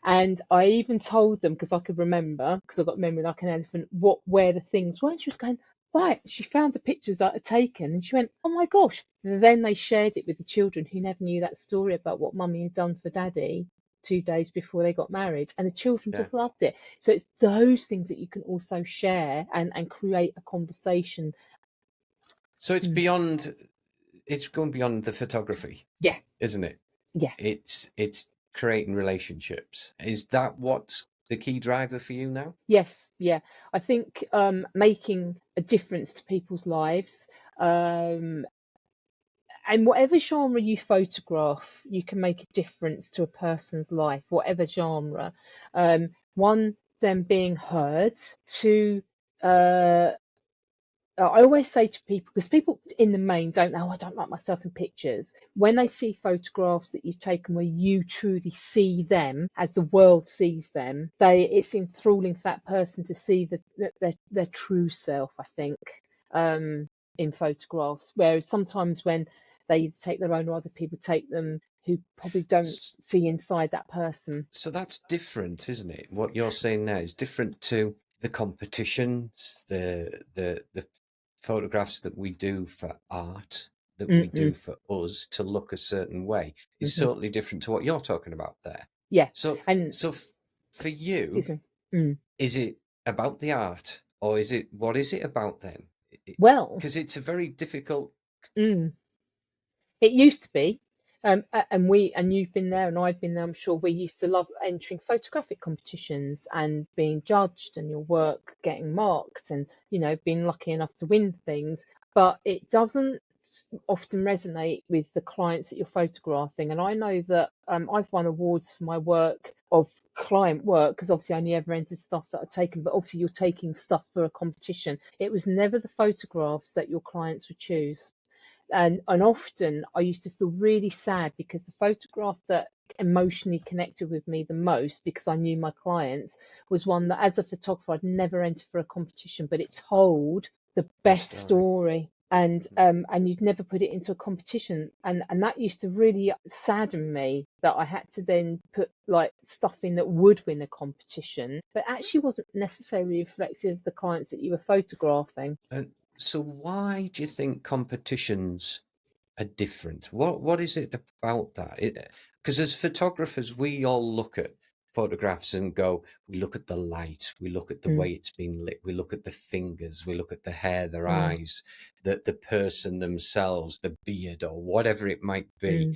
and I even told them, because I could remember, because I've got memory like an elephant, where the things were. And she was going, right. She found the pictures that I'd taken, and she went, oh my gosh. And then they shared it with the children who never knew that story about what mummy had done for daddy 2 days before they got married. And the children Yeah. just loved it. So it's those things that you can also share and create a conversation. So Mm. it's going beyond the photography, Yeah, isn't it? yeah. It's creating relationships. Is that what's the key driver for you now? Yes, yeah. I think making a difference to people's lives, um, and whatever genre you photograph, you can make a difference to a person's life, whatever genre. One, them being heard. Two, uh, I always say to people, because people in the main don't know, "Oh, I don't like myself in pictures." When they see photographs that you've taken where you truly see them as the world sees them, it's enthralling for that person to see their true self, I think, um, in photographs. Whereas sometimes when they either take their own or other people take them who probably don't S- see inside that person. So that's different, isn't it? What you're saying now is different to the competitions, the photographs that we do for art, that we do Mm-mm, for us to look a certain way is hmm totally different to what you're talking about there. Yeah, So, and so for you, excuse me. Mm. is it about the art, or what is it about then? Well. Because it's a very difficult. Mm. It used to be, and you've been there, and I've been there. I'm sure we used to love entering photographic competitions and being judged, and your work getting marked, and being lucky enough to win things. But it doesn't often resonate with the clients that you're photographing. And I know that I've won awards for my work of client work because obviously I only ever entered stuff that I've taken. But obviously you're taking stuff for a competition. It was never the photographs that your clients would choose, and often I used to feel really sad because the photograph that emotionally connected with me the most, because I knew my clients, was one that as a photographer I'd never entered for a competition, but it told the Best best story. story. And you'd never put it into a competition, and that used to really sadden me that I had to then put like stuff in that would win a competition but actually wasn't necessarily reflective of the clients that you were photographing. And so, why do you think competitions are different? What is it about that? Because as photographers, we all look at photographs and go, we look at the light, we look at the way it's been lit, we look at the fingers, we look at the hair, their eyes, the person themselves, the beard, or whatever it might be,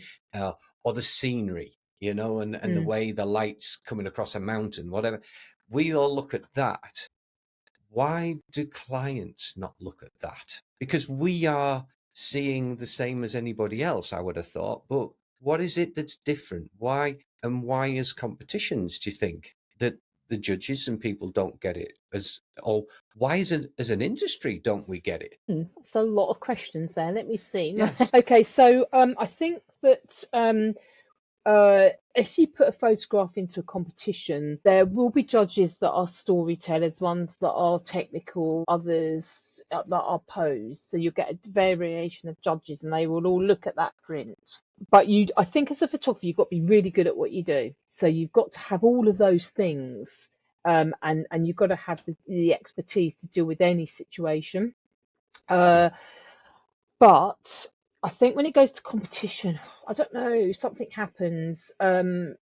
or the scenery, you know, and the way the light's coming across a mountain, whatever. We all look at that. Why do clients not look at that? Because we are seeing the same as anybody else, I would have thought. But what is it that's different? Why as competitions, do you think that the judges and people don't get it or why as an industry don't we get it? It's a lot of questions there. Let me see. Yes. Okay, so I think that if you put a photograph into a competition, there will be judges that are storytellers, ones that are technical, others that are posed. So you get a variation of judges, and they will all look at that print. But I think, as a photographer, you've got to be really good at what you do. So you've got to have all of those things, and you've got to have the expertise to deal with any situation. But I think when it goes to competition, I don't know, something happens. Some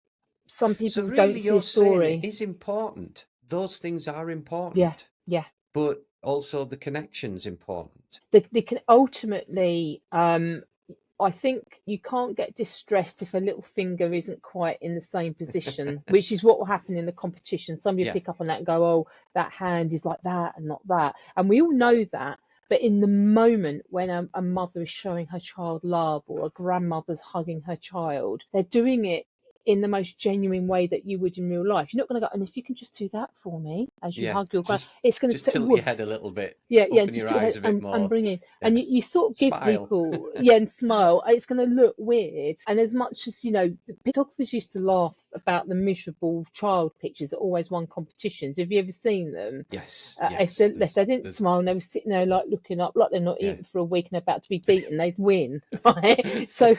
So people don't really see a you're saying it story. is important. Those things are Yeah, important, yeah. but also the connection's important. They can ultimately, I think you can't get distressed if a little finger isn't quite in the same position, which is what will happen in the competition. Somebody will Yeah. pick up on that and go, oh, that hand is like that and not that. And we all know that. But in the moment when a mother is showing her child love, or a grandmother's hugging her child, they're doing it in the most genuine way that you would in real life. You're not going to go, and if you can just do that for me as you Yeah. hug your grand, it's going Just to tilt your head a little bit, yeah, open just your eyes a bit and more. bring in, and Yeah. you sort of give Smile. people, and smile. It's going to look weird, and as much as the photographers used to laugh about the miserable child pictures that always won competitions. Have you ever seen them? Yes. If Yes. they didn't smile and they were sitting there like looking up, like they're not eating for a week and about to be beaten, they'd win, right? So,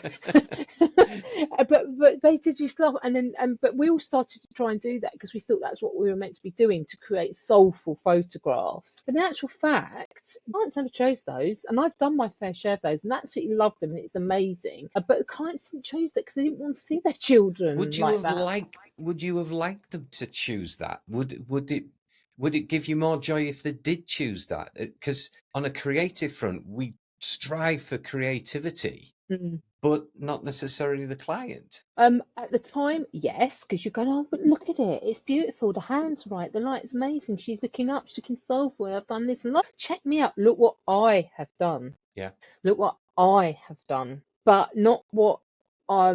but they did just laugh, and then but we all started to try and do that because we thought that's what we were meant to be doing, to create soulful photographs. But in actual fact, clients never chose those, and I've done my fair share of those, and absolutely love them, and it's amazing. But the clients didn't choose that because they didn't want to see their children like that. Would you have liked them to choose that? Would it give you more joy if they did choose that? Because on a creative front, we strive for creativity, Mm. but not necessarily the client. At the time, yes, because you're going, oh, but look at it, it's beautiful, the hand's right, the light's amazing, she's looking up, she's looking soulful, I've done this, and look, check me out, look what I have done. Yeah. Look what I have done, but not what I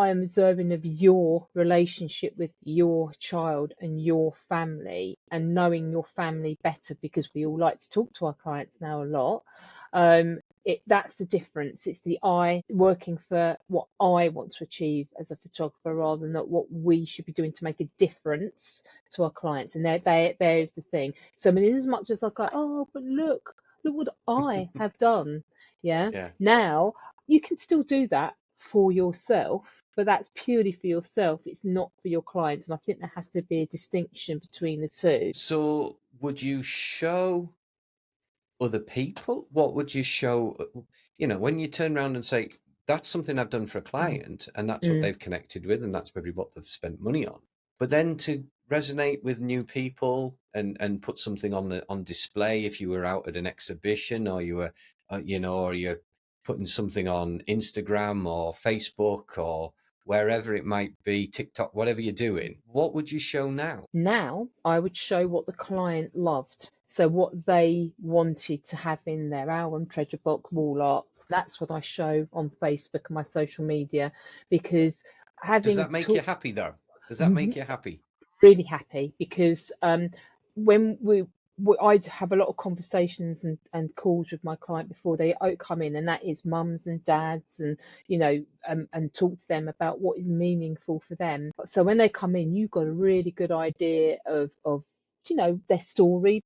am observing of your relationship with your child and your family, and knowing your family better, because we all like to talk to our clients now a lot. That's the difference. It's the I working for what I want to achieve as a photographer, rather than what we should be doing to make a difference to our clients. And there's the thing. So, I mean, in as much as I go, oh, but look what I have done. Yeah. Yeah. Now you can still do that for yourself, but that's purely for yourself. It's not for your clients. And I think there has to be a distinction between the two. So would you show other people? What would you show? When you turn around and say, that's something I've done for a Mm, client, and that's what mm, they've connected with, and that's maybe what they've spent money on. But then to resonate with new people and put something on display, if you were out at an exhibition, or you were, or you're putting something on Instagram or Facebook or wherever it might be, TikTok, whatever you're doing, what would you show now? Now I would show what the client loved. So what they wanted to have in their album, treasure box, wall art. That's what I show on Facebook and my social media, because Does having that make you talked happy though? Does that make you happy? really happy, because when I'd have a lot of conversations and calls with my client before they come in, and that is mums and dads, and and talk to them about what is meaningful for them. So when they come in, you've got a really good idea of their story,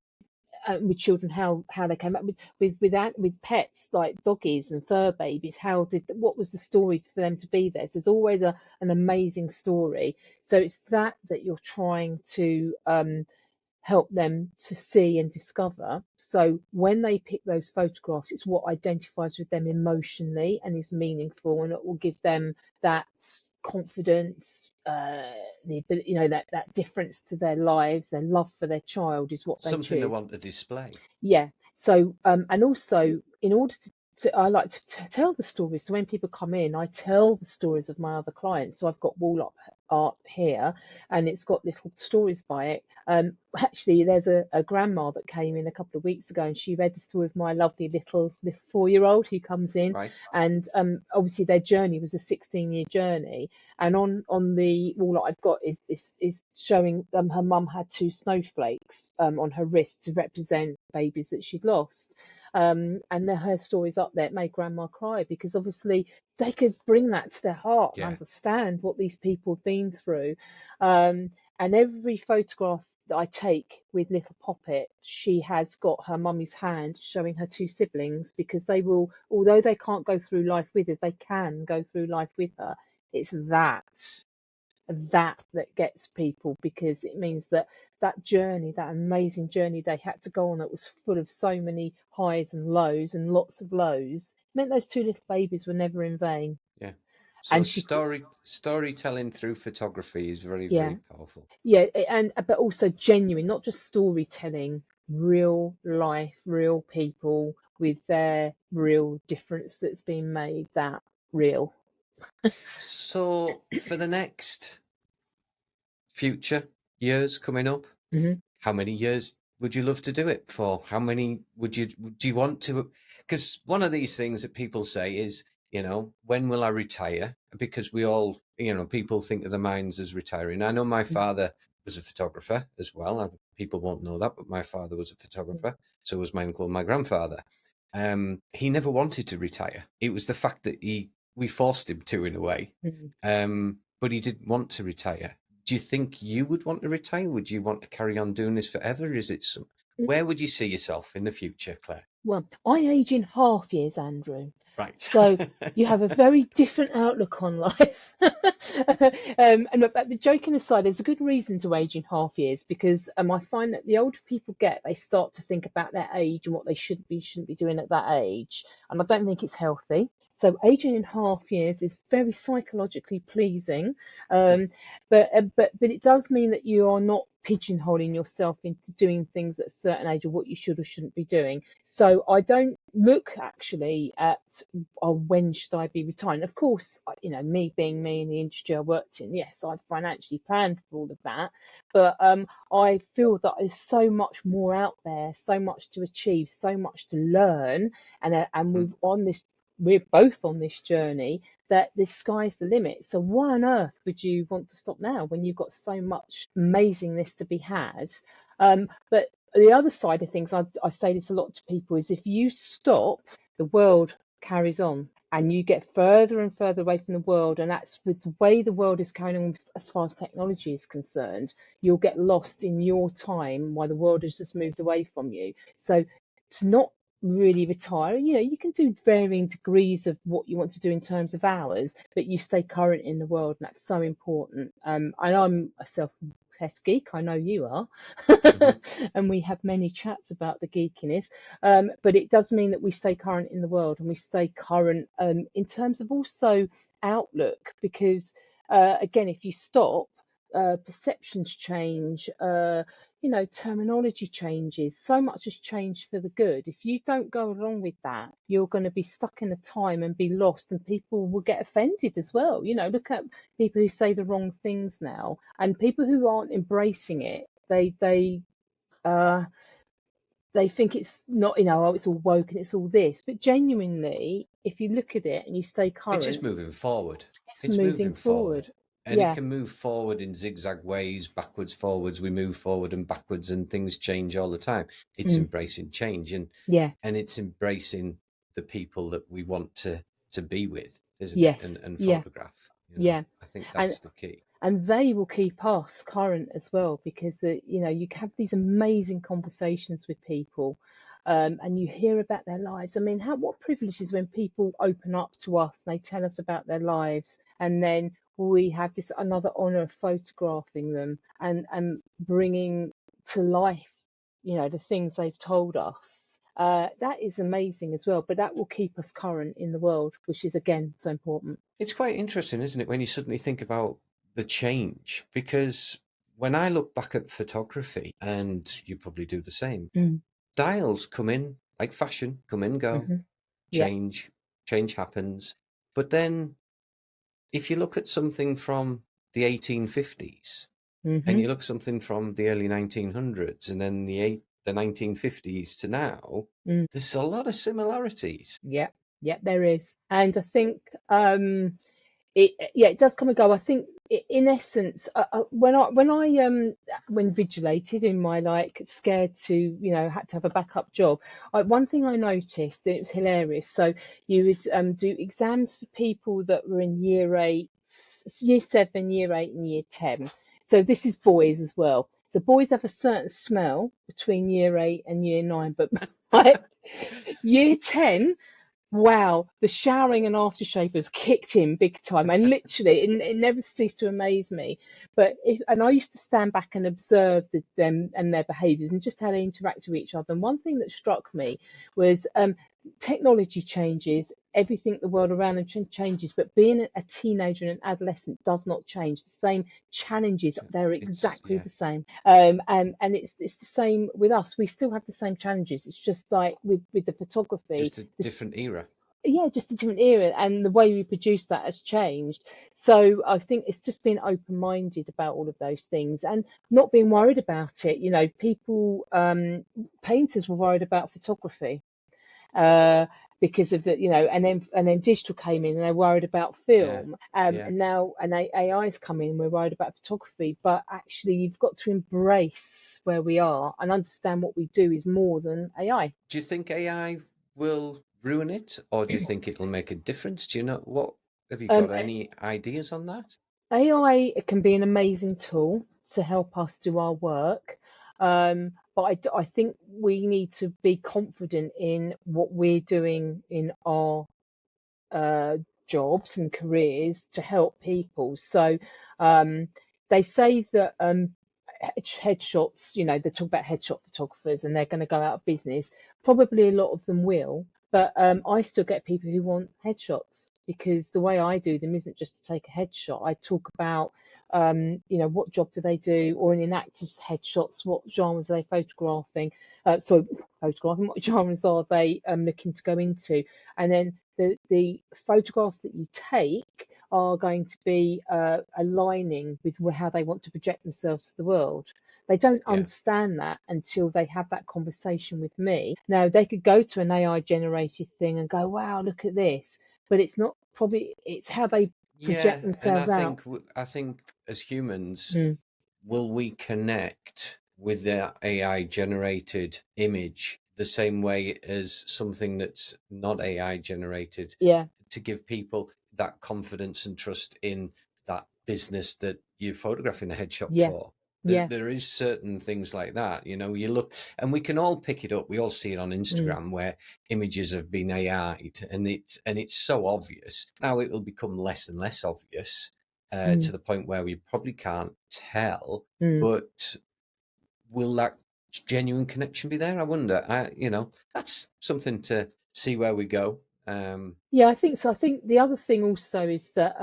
with children, how they came up with pets like doggies and fur babies. What was the story for them to be there? So there's always an amazing story. So it's that you're trying to help them to see and discover. So when they pick those photographs, it's what identifies with them emotionally and is meaningful, and it will give them that confidence, that difference to their lives, their love for their child is what they Something they choose. want to display. Yeah. So, and also, in order I like to tell the stories. So when people come in, I tell the stories of my other clients. So I've got wall art here, and it's got little stories by it. Actually, there's a grandma that came in a couple of weeks ago, and she read the story of my lovely little 4-year-old who comes in, Right. and obviously their journey was a 16-year journey. And on the wall art I've got is showing her mum had 2 snowflakes on her wrist to represent babies that she'd lost. And her stories up there, it made grandma cry, because obviously they could bring that to their heart and Yeah. understand what these people have been through. And every photograph that I take with little Poppet, she has got her mummy's hand showing her 2 siblings, because they will, although they can't go through life with her, they can go through life with her. It's that gets people, because it means that journey, that amazing journey they had to go on, that was full of so many highs and lows and lots of lows, meant those 2 little babies were never in vain. Yeah. So And she, storytelling through photography is very, yeah, very powerful. yeah, and but also genuine, not just storytelling, real life, real people with their real difference that's been made that real. So for the next future years coming up, Hmm. how many years would you love to do it for? How many do you want to? Because one of these things that people say is, when will I retire? Because we all, people think of the mines as retiring. I know my father was a photographer as well. People won't know that, but my father was a photographer. So was my uncle and my grandfather. He never wanted to retire. It was the fact that we forced him to, in a way. But he didn't want to retire. Do you think you would want to retire? Would you want to carry on doing this forever? Where would you see yourself in the future, Claire? Well, I age in half years, Andrew. Right. So you have a very different outlook on life. But joking aside, there's a good reason to age in half years, because I find that the older people get, they start to think about their age and what they shouldn't be doing at that age. And I don't think it's healthy. So aging in half years is very psychologically pleasing, but it does mean that you are not pigeonholing yourself into doing things at a certain age, or what you should or shouldn't be doing. So I don't look actually at, oh, when should I be retiring? Of course, me being me in the industry I worked in, yes, I financially planned for all of that, but I feel that there's so much more out there, so much to achieve, so much to learn, and we're both on this journey, that the sky's the limit. So why on earth would you want to stop now when you've got so much amazingness to be had? But the other side of things, I say this a lot to people, is if you stop, the world carries on, and you get further and further away from the world. And that's with the way the world is carrying on as far as technology is concerned. You'll get lost in your time while the world has just moved away from you. So to not really retire, you can do varying degrees of what you want to do in terms of hours, but you stay current in the world, and that's so important. And I'm a self-professed geek, I know you are. And we have many chats about the geekiness, but it does mean that we stay current in the world, and we stay current in terms of also outlook, because again, if you stop, perceptions change, terminology changes. So much has changed for the good. If you don't go along with that, you're going to be stuck in a time and be lost, and people will get offended as well. Look at people who say the wrong things now, and people who aren't embracing it. They think it's not, oh, it's all woke and it's all this. But genuinely, if you look at it and you stay It's just current, moving forward. it's It's moving moving forward. forward. And it Yeah. can move forward in zigzag ways, backwards, forwards. We move forward and backwards, and things change all the time. It's Mm. embracing change, and Yeah. it's embracing the people that we want to be with, isn't it? And Yes. and Yeah. photograph. Yeah. I think And that's the key. they will keep us current as well, because you have these amazing conversations with people, and you hear about their lives. I mean, what privileges when people open up to us and they tell us about their lives, and then we have this another honor of photographing them and bringing to life, the things they've told us. That is amazing as well, but that will keep us current in the world, which is again so important. It's quite interesting, isn't it, when you suddenly think about the change, because when I look back at photography, and you probably do the same, Mm. styles come in like fashion, come in, go, Hmm. Yeah. change happens. But then if you look at something from the 1850s and Hmm. you look at something from the early 1900s and then the 1950s to now, Mm. there's a lot of similarities. Yeah. Yeah, there is. And I think it does come and go. I think in essence, when vigilated in my like scared to had to have a backup job, one thing I noticed, and it was hilarious. So you would do exams for people that were in year 8, year 7, year 8, and year 10. So this is boys as well. So boys have a certain smell between year 8 and year 9, but like year 10. Wow, the showering and aftershave has kicked in big time, and literally, it never ceased to amaze me. And I used to stand back and observe them and their behaviours and just how they interact with each other. And one thing that struck me was technology changes, everything the world around them changes, but being a teenager and an adolescent does not change. The same challenges, they're It's, exactly yeah, the same. And it's the same with us. We still have the same challenges. It's just like with the photography, just a different era. yeah, just a different era, and the way we produce that has changed. So I think it's just being open-minded about all of those things and not being worried about it. People, painters were worried about photography, uh, because of the, and then digital came in, and they're worried about Yeah, film, yeah. and now AI's come in, we're worried about photography. But actually, you've got to embrace where we are and understand what we do is more than AI. Do you think AI will ruin it, or do you think it'll make a difference? Do you know what? Have you Um, got any ideas on that? AI can be an amazing tool to help us do our work, but I think we need to be confident in what we're doing in our uh, jobs and careers to help people. So um, they say that headshots, they talk about headshot photographers and they're going to go out of business. Probably a lot of them will, but I still get people who want headshots because the way I do them isn't just to take a headshot. I talk about, what job do they do, or in actors' headshots, what genres are they photographing? Photographing, what genres are they looking to go into? And then the photographs that you take are going to be aligning with how they want to project themselves to the world. They don't Yeah, understand that until they have that conversation with me. Now, they could go to an AI generated thing and go, wow, look at this. But it's not probably, it's how they yeah. project And I themselves out. think I think as humans, Mm, will we connect with the AI generated image the same way as something that's not AI generated, yeah, to give people that confidence and trust in that business that you're photographing a headshot yeah, for? yeah. There is certain things like that, you look, and we can all pick it up. We all see it on Mm, Instagram where images have been AI'd, and it's so obvious. Now it will become less and less obvious, to mm, the point where we probably can't tell. mm. But will that genuine connection be there? I wonder. That's something to see where we go. Yeah, I think so. I think the other thing also is that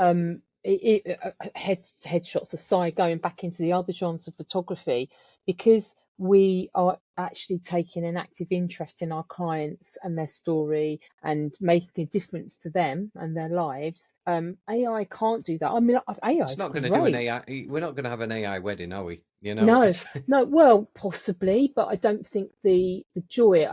headshots aside, going back into the other genres of photography, because we are actually taking an active interest in our clients and their story and making a difference to them and their lives. AI can't do that. I mean, AI It's is not going to do an great. AI. We're not going to have an AI wedding, are we? No, It's no, well, possibly, but I don't think the joy.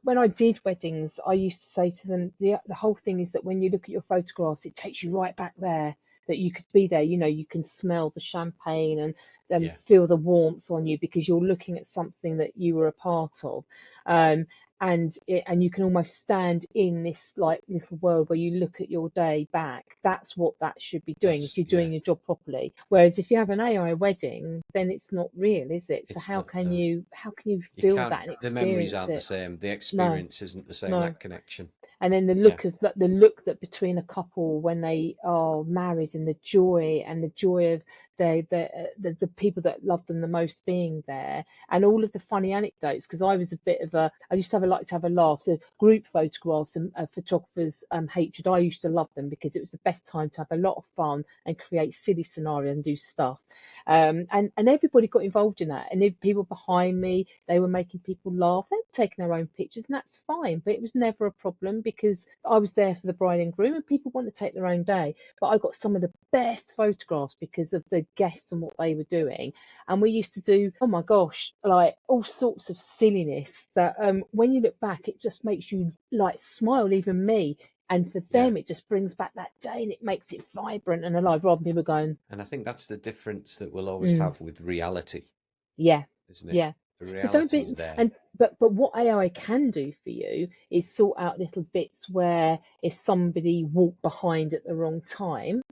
When I did weddings, I used to say to them, the whole thing is that when you look at your photographs, it takes you right back there, that you could be there. You can smell the champagne and yeah, feel the warmth on you because you're looking at something that you were a part of. Um, and you can almost stand in this like little world where you look at your day back. That's what that should be doing if that's you're yeah. doing your job properly. Whereas if you have an AI wedding, then it's not real, is it? So It's how not. can No, you how can you you feel can't. that and The memories experience aren't the it? same. The No, experience isn't the same. no. That connection. And then the Yeah. look of the look that between a couple when they are married, and the joy of the people that love them the most being there, and all of the funny anecdotes. Because I used to like to have a laugh. So group photographs and photographers hatred. I used to love them because it was the best time to have a lot of fun and create silly scenarios and do stuff. And everybody got involved in that. And if people behind me, they were making people laugh. They were taking their own pictures, and that's fine. But it was never a problem because I was there for the bride and groom, and people want to take their own day. But I got some of the best photographs because of the guests and what they were doing. And we used to do, oh my gosh, like all sorts of silliness that when you look back, it just makes you like smile, even me. And for them, it just brings back that day, and it makes it vibrant and alive, rather than people going. And I think that's the difference that we'll always have with reality, Yeah, isn't it? yeah. The So don't reality be, is there. and but what AI can do for you is sort out little bits where if somebody walked behind at the wrong time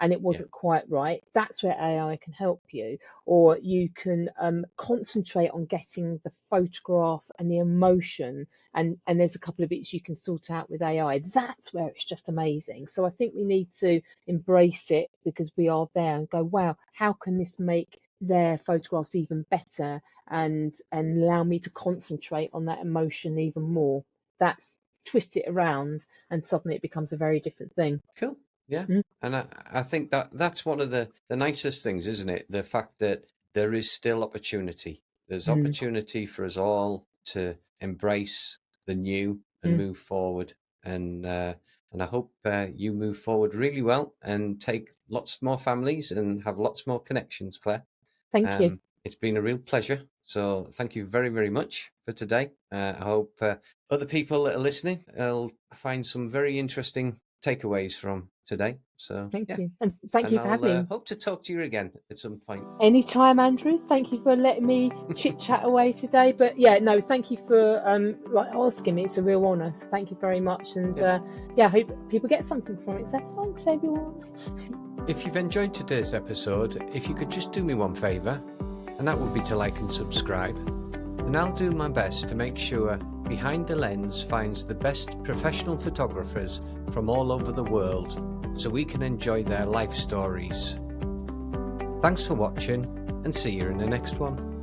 and it Yeah. wasn't quite right, that's where AI can help you. Or you can concentrate on getting the photograph and the emotion, and there's a couple of bits you can sort out with AI. That's where it's just amazing. So I think we need to embrace it because we are there and go, wow, how can this make their photographs even better, and allow me to concentrate on that emotion even more. That's twist it around, and suddenly it becomes a very different thing. Cool. Yeah. Mm, And I think that's one of the nicest things, isn't it? The fact that there is still opportunity. There's mm, opportunity for us all to embrace the new and mm. move forward. And I hope you move forward really well and take lots more families and have lots more connections, Claire. Thank you. It's been a real pleasure. So thank you very, very much for today. I hope other people that are listening will find some very interesting takeaways from today. So Thank yeah, you. And thank and you for having I'll me. hope to talk to you again at some point. Anytime, Andrew. Thank you for letting me chit chat away today. But yeah, no, thank you for like asking me. It's a real honour. So thank you very much. And Yeah. yeah, I hope people get something from it. So thanks, everyone. If you've enjoyed today's episode, if you could just do me one favour, and that would be to like and subscribe. And I'll do my best to make sure Behind the Lens finds the best professional photographers from all over the world so we can enjoy their life stories. Thanks for watching, and see you in the next one.